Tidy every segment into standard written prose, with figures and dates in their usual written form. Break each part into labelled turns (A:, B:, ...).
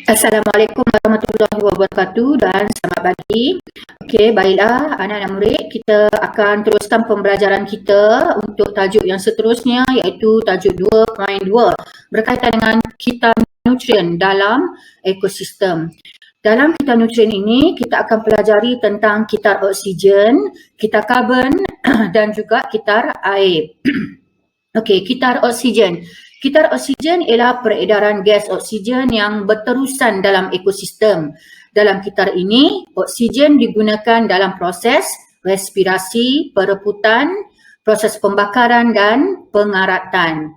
A: Assalamualaikum warahmatullahi wabarakatuh dan selamat pagi. Okey, baiklah anak-anak murid, kita akan teruskan pembelajaran kita untuk tajuk yang seterusnya iaitu tajuk 2.2 berkaitan dengan kitar nutrien dalam ekosistem. Dalam kitar nutrien ini, kita akan pelajari tentang kitar oksigen, kitar karbon dan juga kitar air. Okey, kitar oksigen. Kitar oksigen ialah peredaran gas oksigen yang berterusan dalam ekosistem. Dalam kitar ini, oksigen digunakan dalam proses respirasi, perebutan, proses pembakaran dan pengaratan.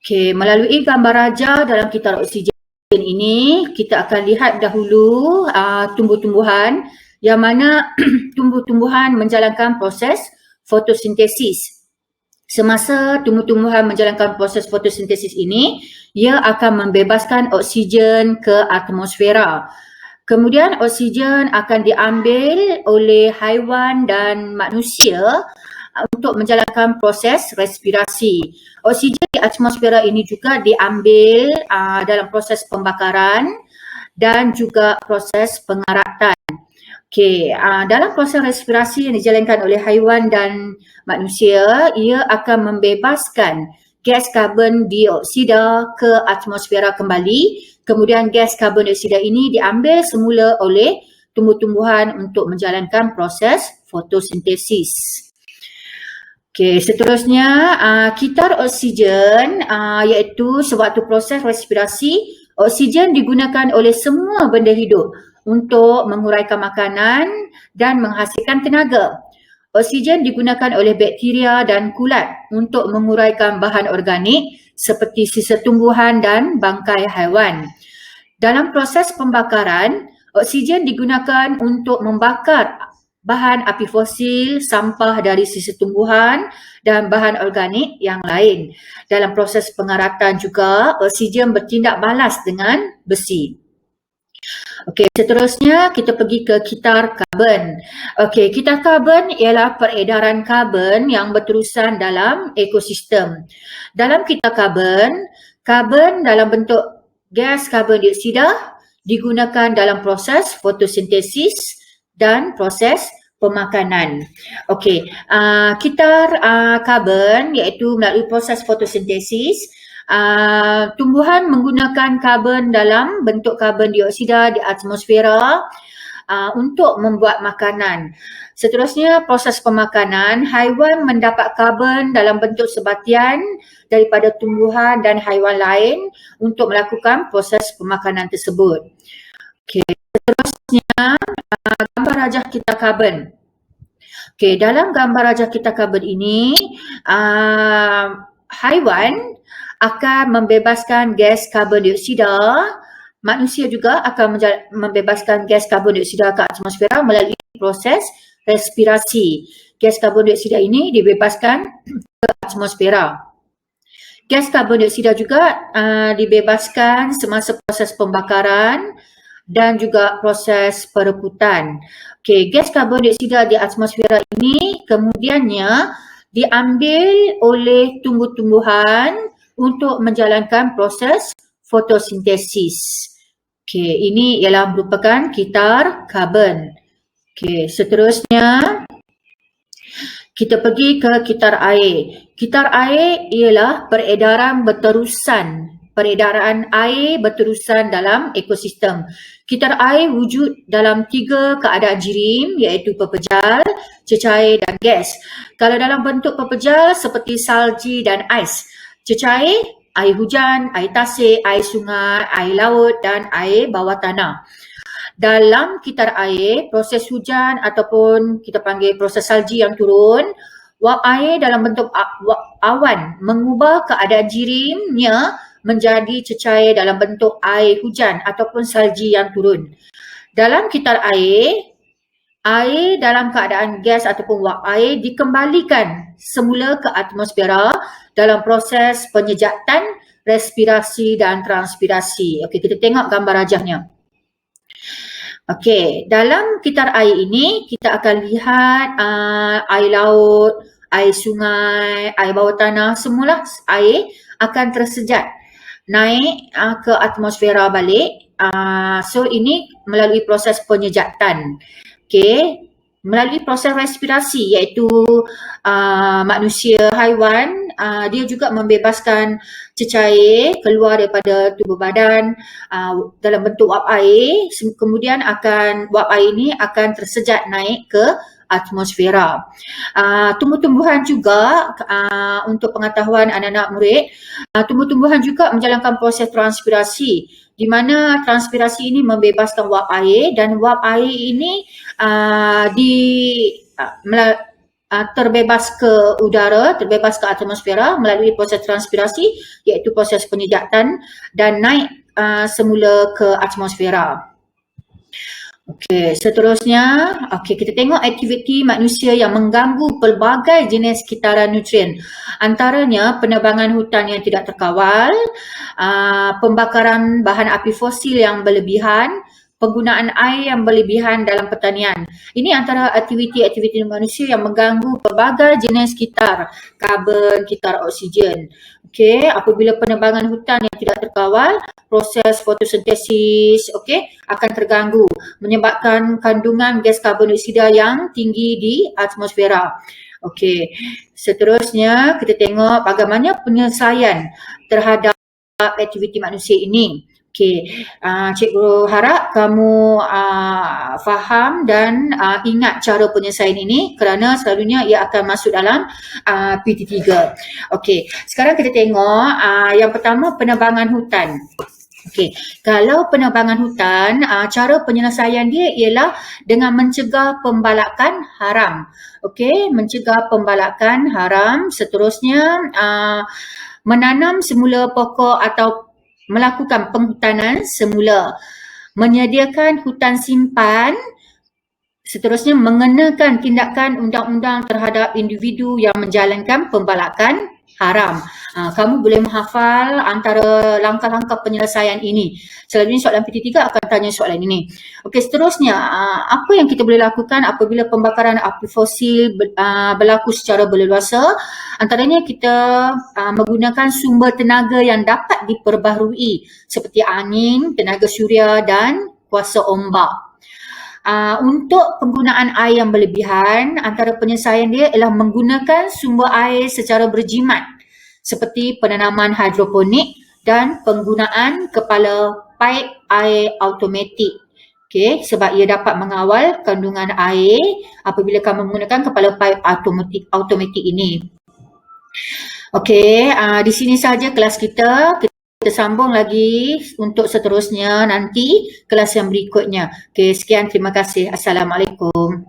A: Okey, melalui gambar raja dalam kitar oksigen ini, kita akan lihat dahulu tumbuh-tumbuhan yang mana tumbuh-tumbuhan menjalankan proses fotosintesis. Semasa tumbuh-tumbuhan menjalankan proses fotosintesis ini, ia akan membebaskan oksigen ke atmosfera. Kemudian oksigen akan diambil oleh haiwan dan manusia untuk menjalankan proses respirasi. Oksigen di atmosfera ini juga diambil dalam proses pembakaran dan juga proses pengaratan. Okey, dalam proses respirasi yang dijalankan oleh haiwan dan manusia, ia akan membebaskan gas karbon dioksida ke atmosfera kembali. Kemudian gas karbon dioksida ini diambil semula oleh tumbuh-tumbuhan untuk menjalankan proses fotosintesis. Okey, seterusnya kitar oksigen iaitu sewaktu proses respirasi, oksigen digunakan oleh semua benda hidup untuk menguraikan makanan dan menghasilkan tenaga. Oksigen digunakan oleh bakteria dan kulat untuk menguraikan bahan organik seperti sisa tumbuhan dan bangkai haiwan. Dalam proses pembakaran, oksigen digunakan untuk membakar bahan api fosil, sampah dari sisa tumbuhan dan bahan organik yang lain. Dalam proses pengaratan juga, oksigen bertindak balas dengan besi. Okey, seterusnya kita pergi ke kitar karbon. Okey, kitar karbon ialah peredaran karbon yang berterusan dalam ekosistem. Dalam kitar karbon, karbon dalam bentuk gas karbon dioksida digunakan dalam proses fotosintesis dan proses pemakanan. Okey, kitar karbon iaitu melalui proses fotosintesis, tumbuhan menggunakan karbon dalam bentuk karbon dioksida di atmosfera untuk membuat makanan. Seterusnya, proses pemakanan, haiwan mendapat karbon dalam bentuk sebatian daripada tumbuhan dan haiwan lain untuk melakukan proses pemakanan tersebut. Okey, seterusnya gambar rajah kitar karbon. Okey, dalam gambar rajah kitar karbon ini, haiwan akan membebaskan gas karbon dioksida, manusia juga akan membebaskan gas karbon dioksida ke atmosfera melalui proses respirasi. Gas karbon dioksida ini dibebaskan ke atmosfera. Gas karbon dioksida juga dibebaskan semasa proses pembakaran dan juga proses perebutan. Okey, gas karbon dioksida di atmosfera ini kemudiannya diambil oleh tumbuh-tumbuhan untuk menjalankan proses fotosintesis. Okey, ini ialah merupakan kitar karbon. Okey, seterusnya kita pergi ke kitar air. Kitar air ialah peredaran air berterusan dalam ekosistem. Kitar air wujud dalam 3 keadaan jirim iaitu pepejal, cecair dan gas. Kalau dalam bentuk pepejal seperti salji dan ais. Cecair, air hujan, air tasik, air sungai, air laut dan air bawah tanah. Dalam kitar air, proses hujan ataupun kita panggil proses salji yang turun, wap air dalam bentuk awan mengubah keadaan jirimnya menjadi cecair dalam bentuk air hujan ataupun salji yang turun. Dalam kitar air dalam keadaan gas ataupun wap air dikembalikan semula ke atmosfera dalam proses penyejatan, respirasi dan transpirasi. Okey, kita tengok gambar rajahnya. Okey, dalam kitar air ini kita akan lihat air laut, air sungai, air bawah tanah, semualah air akan tersejat naik ke atmosfera balik So ini melalui proses penyejatan. Okey, melalui proses respirasi iaitu manusia, haiwan, dia juga membebaskan cecair keluar daripada tubuh badan dalam bentuk wap air, kemudian wap air ini akan tersejat naik ke atmosfera. Tumbuh-tumbuhan juga, untuk pengetahuan anak-anak murid, tumbuh-tumbuhan juga menjalankan proses transpirasi, di mana transpirasi ini membebaskan wap air, dan wap air ini terbebas ke udara, terbebas ke atmosfera melalui proses transpirasi iaitu proses penyejatan dan naik semula ke atmosfera. Okey, seterusnya, kita tengok aktiviti manusia yang mengganggu pelbagai jenis kitaran nutrien. Antaranya penebangan hutan yang tidak terkawal, pembakaran bahan api fosil yang berlebihan, penggunaan air yang berlebihan dalam pertanian. Ini antara aktiviti-aktiviti manusia yang mengganggu pelbagai jenis kitar, karbon, kitar oksigen. Okey, apabila penebangan hutan yang tidak terkawal, proses fotosintesis akan terganggu, menyebabkan kandungan gas karbon dioksida yang tinggi di atmosfera. Okey, seterusnya kita tengok bagaimana penyelesaian terhadap aktiviti manusia ini. Okey, cikgu harap kamu faham dan ingat cara penyelesaian ini kerana selalunya ia akan masuk dalam PT3. Okey, sekarang kita tengok yang pertama, penebangan hutan. Okey, kalau penebangan hutan, cara penyelesaian dia ialah dengan mencegah pembalakan haram. Okey, mencegah pembalakan haram. Seterusnya, menanam semula pokok atau melakukan penghutanan semula, menyediakan hutan simpan. Seterusnya, mengenakan tindakan undang-undang terhadap individu yang menjalankan pembalakan haram. Kamu boleh menghafal antara langkah-langkah penyelesaian ini. Selalunya soalan PT3 akan tanya soalan ini. Okey, seterusnya, apa yang kita boleh lakukan apabila pembakaran api fosil berlaku secara berleluasa? Antaranya kita menggunakan sumber tenaga yang dapat diperbaharui seperti angin, tenaga suria dan kuasa ombak. Untuk penggunaan air yang berlebihan, antara penyelesaian dia ialah menggunakan sumber air secara berjimat seperti penanaman hidroponik dan penggunaan kepala paip air automatik. Okey, sebab ia dapat mengawal kandungan air apabila kamu menggunakan kepala paip automatik ini. Okey, di sini saja kelas kita. Kita sambung lagi untuk seterusnya nanti kelas yang berikutnya. Okey, sekian, terima kasih. Assalamualaikum.